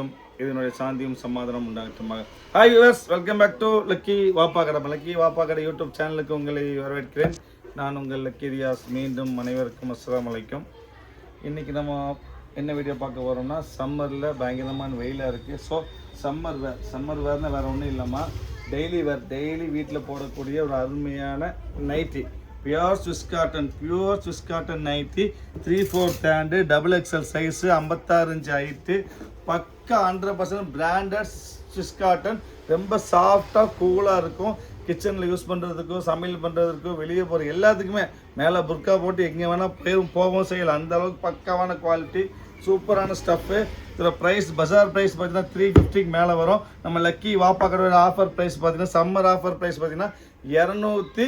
மீதும் இதனுடைய சாந்தியும் சமாதானம் உண்டாகட்டுமாக. Hi viewers, welcome back to lucky Vappa Kadai. Lucky Vappa கடை யூடியூப் சேனலுக்கு உங்களை வரவேற்கிறேன். நான் உங்கள் லக்கி ரியாஸ். மீண்டும் அனைவருக்கும் அஸ்ஸலாமு அலைக்கும். இன்றைக்கி நம்ம என்ன வீடியோ பார்க்க போகிறோம்னா, சம்மரில் பயங்கரமான வெயிலாக இருக்குது. ஸோ சம்மர் வேர்னால் வேறு ஒன்றும் இல்லாமல் டெய்லி வீட்டில் போடக்கூடிய ஒரு அருமையான nightie, pure Swiss cotton nightie, 3/4 hand, XXL size, 56 inch height, பக்கா 100% பிராண்டட் ஸ்விஸ் காட்டன். ரொம்ப சாஃப்டாக கூலாக இருக்கும். கிச்சனில் யூஸ் பண்ணுறதுக்கும், சமையல் பண்ணுறதுக்கும், வெளியே போகிற எல்லாத்துக்குமே, மேலே புர்கா போட்டு எங்கே வேணால் போகவும் செய்யலாம். அந்த அளவுக்கு பக்காவான குவாலிட்டி, சூப்பரான ஸ்டஃப்பு. இதில் ப்ரைஸ் பஜார் ப்ரைஸ் பார்த்தீங்கன்னா 350க்கு மேலே வரும். நம்ம லக்கி வாப்பா கடையோட ஆஃபர் ப்ரைஸ் பார்த்தீங்கன்னா, சம்மர் ஆஃபர் ப்ரைஸ் பார்த்தீங்கன்னா 220,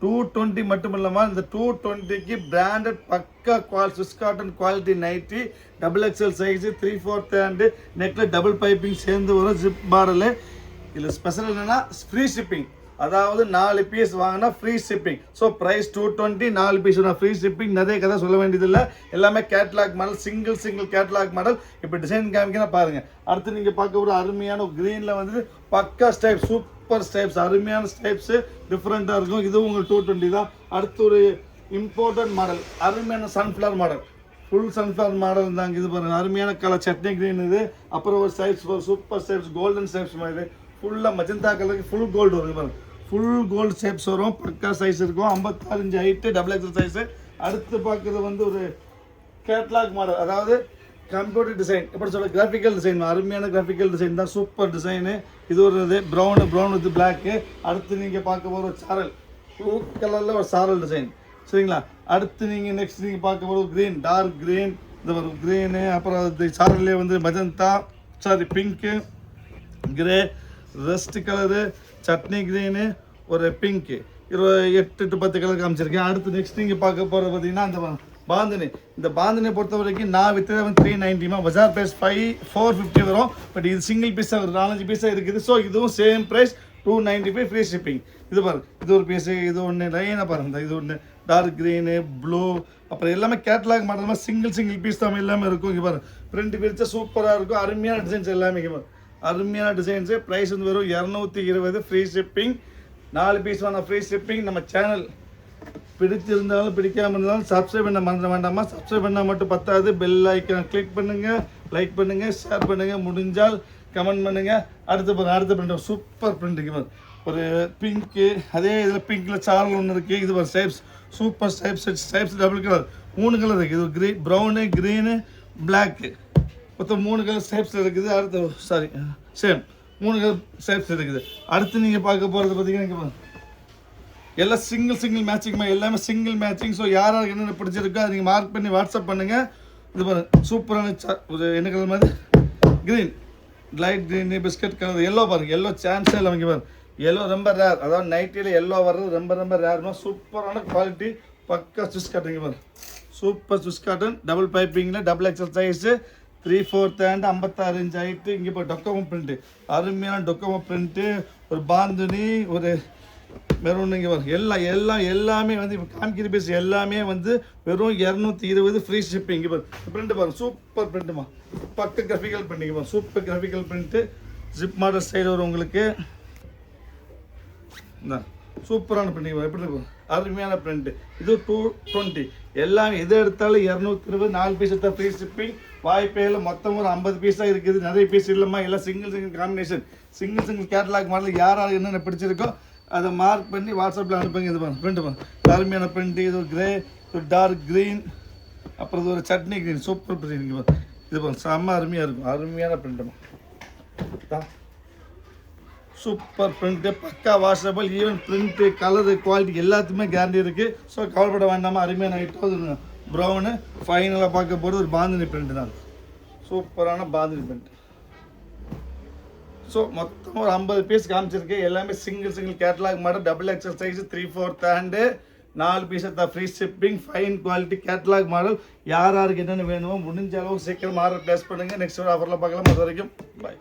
220 மட்டும் இல்லாமல் இந்த 220க்கு பிராண்டட் பக்கா Swiss cotton quality nighty, XXL size, 3/4 hand, நெக்கில் டபுள் பைப்பிங் சேர்ந்து வரும், ஜிப் மாடலு. இதில் ஸ்பெஷல் என்னென்னா ஃப்ரீ ஷிப்பிங். அதாவது 4 பீஸ் வாங்கினா free shipping. So price 220, 4 piece free shipping. நிறைய கதை சொல்ல வேண்டியதில்லை. எல்லாமே catalogue model, single catalogue model. இப்போ டிசைன் காமிக்கினா பாருங்கள். அடுத்து நீங்கள் பார்க்க ஒரு அருமையான க்ரீனில் வந்து பக்கா ஸ்டைப், சூப்பர் ஸ்டைப்ஸ், அருமையான ஸ்டைப்ஸு, டிஃப்ரெண்ட்டாக இருக்கும். இதுவும் உங்களுக்கு 220 தான். அடுத்து ஒரு இம்போர்ட்டட் மாடல், அருமையான sunflower model, full sunflower model தாங்க. இது பாருங்கள், அருமையான கலர் சட்னி க்ரீன் இது. அப்புறம் ஒரு ஸ்டைப்ஸ், சூப்பர் ஸ்டைப்ஸ், கோல்டன் ஸ்டைப்ஸ் மாதிரி ஃபுல்லாக மஜந்தா கலருக்கு ஃபுல் கோல்டு வரும் பாருங்கள். ஃபுல் கோல்டு ஷேப்ஸ் வரும், பக்கா சைஸ் இருக்கும், 56 இன்ச் ஹைட்டு, XXL சைஸு. அடுத்து பார்க்குறது வந்து ஒரு கேட்லாக் மாடல், அதாவது கம்ப்யூட்டர் டிசைன், எப்படி சொல்ல, கிராஃபிக்கல் டிசைன், அருமையான கிராஃபிக்கல் டிசைன் தான், சூப்பர் டிசைனு. இது ஒரு இது ப்ரௌன் வித் பிளாக்கு. அடுத்து நீங்கள் பார்க்க போகிற ஒரு சாரல், ப்ளூ கலரில் ஒரு சாரல் டிசைன், சரிங்களா. அடுத்து நீங்கள் நெக்ஸ்ட் நீங்கள் பார்க்க போகிற க்ரீன், டார்க் க்ரீன், இந்த ஒரு க்ரீனு. அப்புறம் சாரல்லே வந்து magenta, pink, grey, rest colour, chutney green, ஒரு பிங்க்கு, 8 to 10 கலர் காமிச்சிருக்கேன். அடுத்து நெக்ஸ்ட் நீங்கள் பார்க்க போகிறது பார்த்தீங்கன்னா அந்த பாந்தினி. இந்த பாந்தினியை பொறுத்த வரைக்கும் நான் விற்று 390, பஜார் ப்ரைஸ் 450 வரும். பட் இது சிங்கிள் பீஸாக ஒரு 4-5 பீஸாக இருக்குது. ஸோ இதுவும் சேம் ப்ரைஸ் 295 ஃப்ரீ ஷிப்பிங். இது பாருங்க, இது ஒரு பீஸு, இது ஒன்று லைனாக பாருங்க, இது ஒன்று டார்க் க்ரீனு, ப்ளூ, அப்புறம் எல்லாமே கேட்லாக் மாடல், சிங்கிள் பீஸ் தான் எல்லாமே இருக்கும். இங்கே பாருங்க, பிரிண்ட் பிரிச்சா சூப்பராக இருக்கும். அருமையான டிசைன்ஸ் எல்லாமே இங்கே பாருங்க, அருமையான டிசைன்ஸு. ப்ரைஸ் வந்து வெறும் 220 ஃப்ரீ ஷிப்பிங். 4 பீஸ் வேணால் ஃப்ரீ ஷிப்பிங். நம்ம சேனல் பிடிச்சிருந்தாலும் பிடிக்காமல் இருந்தாலும் சப்ஸ்கிரைப் பண்ண மறந்துட வேண்டாமா. சப்ஸ்கிரைப் பண்ணால் மட்டும் பத்தாது, பெல் ஐக்கன் கிளிக் பண்ணுங்கள், லைக் பண்ணுங்கள், ஷேர் பண்ணுங்கள், முடிஞ்சால் கமெண்ட் பண்ணுங்கள். அடுத்த பிரிண்ட் சூப்பர் பிரிண்ட்டுக்கு ஒரு பிங்க்கு, அதே இதில் பிங்க்கில் சாரல் ஒன்று இருக்குது. இது ஒரு ஸ்டைப்ஸ், சூப்பர் ஸ்டைப்ஸ் டபுள் கலர், 3 கலர் இருக்குது. இது ப்ரௌனு, க்ரீனு, பிளாக்கு, மொத்தம் 3 கலர் ஸ்டைப்ஸ் இருக்குது. அடுத்து சேம் 3 கலர் ஸ்டைப்ஸ் இருக்குது. அடுத்து நீங்கள் பார்க்க போகிறது பார்த்தீங்கன்னா எல்லாம் சிங்கிள் மேட்சிங், எல்லாமே சிங்கிள் மேட்சிங். ஸோ யாராருக்கு என்னென்ன பிடிச்சிருக்கோ அதை நீங்கள் மார்க் பண்ணி வாட்ஸ்அப் பண்ணுங்கள். இது பாருங்க, சூப்பரான ஒரு என்ன கலர் மாதிரி, green, light green, biscuit colour, yellow பாருங்கள், எல்லோ சான்ஸே இல்லை. இங்கே பாருங்க, எல்லோ ரொம்ப ரேர், அதாவது நைட்டியில் எல்லோ வர்றது ரொம்ப ரேர்னா, சூப்பரான குவாலிட்டி, பக்கா ஸ்விஸ் காட்டன். பாருங்க, சூப்பர் ஸ்விஸ் காட்டன், டபுள் பைப்பிங்கில், XXL size, 3/4 hand, 56 inch height. இங்கே இப்போ டொக்கோமோ பிரிண்ட்டு, அருமையான டொக்கோமோ பிரிண்ட்டு, ஒரு பாந்துனி, ஒரு மெரூன். இங்கே வரும் எல்லாமே வந்து இப்போ காமிக்கிற பீஸ் எல்லாமே வந்து வெறும் 220 ஃப்ரீ ஷிப்பிங். இங்கே பாருங்க, பிரிண்ட்டு பாருங்க, சூப்பர் பிரிண்ட்டுமா, பக்க கிராஃபிக்கல் பிரிண்ட், பாருங்க, super graphical print, zip model style வரும் உங்களுக்கு. சூப்பரான பிரிண்ட், எப்படி இருக்கும், அருமையான பிரிண்ட். இது 220. எல்லாம் எது எடுத்தாலும் 220, 4 பீஸ் எடுத்தால் ஃப்ரீ ஷிப்பிங். வாய்ப்பேல மொத்தம் ஒரு 50 பீஸாக இருக்குது. நிறைய பீஸ் இல்லைம்மா, எல்லாம் single combination, single catalogue model. யாராவது என்னென்ன பிடிச்சிருக்கோ அதை மார்க் பண்ணி வாட்ஸ்அப்பில் அனுப்புங்க. இது பாருங்க, பிரிண்ட் பாருங்க, அருமையான பிரிண்ட்டு. இது ஒரு கிரே, ஒரு டார்க் க்ரீன், அப்புறம் இது ஒரு சட்னி க்ரீன், சூப்பர் பிரிண்ட். இங்கே பாருங்க, இது பாருங்க, செம்ம அருமையாக இருக்கும், அருமையான பிரிண்ட்டுமா, சூப்பர் பிரிண்ட்டு, பக்கா washable. Even print, colour, quality எல்லாத்துக்குமே கேரண்டி இருக்குது. ஸோ கவலைப்பட வேண்டாமா, அருமையான ஐட்டம். ப்ரௌனு ஃபைனலாக பார்க்க போகிறது ஒரு பாந்தினி பிரிண்ட்டு தான், சூப்பரான பாந்தினி பிரிண்ட். ஸோ மொத்தம் ஒரு 50 பீஸ் காமிச்சிருக்கு. எல்லாமே single catalogue model, XXL size, 3/4 hand, 4 piece தான் free shipping. Fine quality catalogue model. யாருக்கு என்னென்ன வேணுமோ முடிஞ்ச அளவுக்கு சீக்கிரம் ஆர்டர் ப்ளேஸ் பண்ணுங்கள். நெக்ஸ்ட் ஒரு ஆஃபரில் பார்க்கலாம். அது வரைக்கும் பாய்.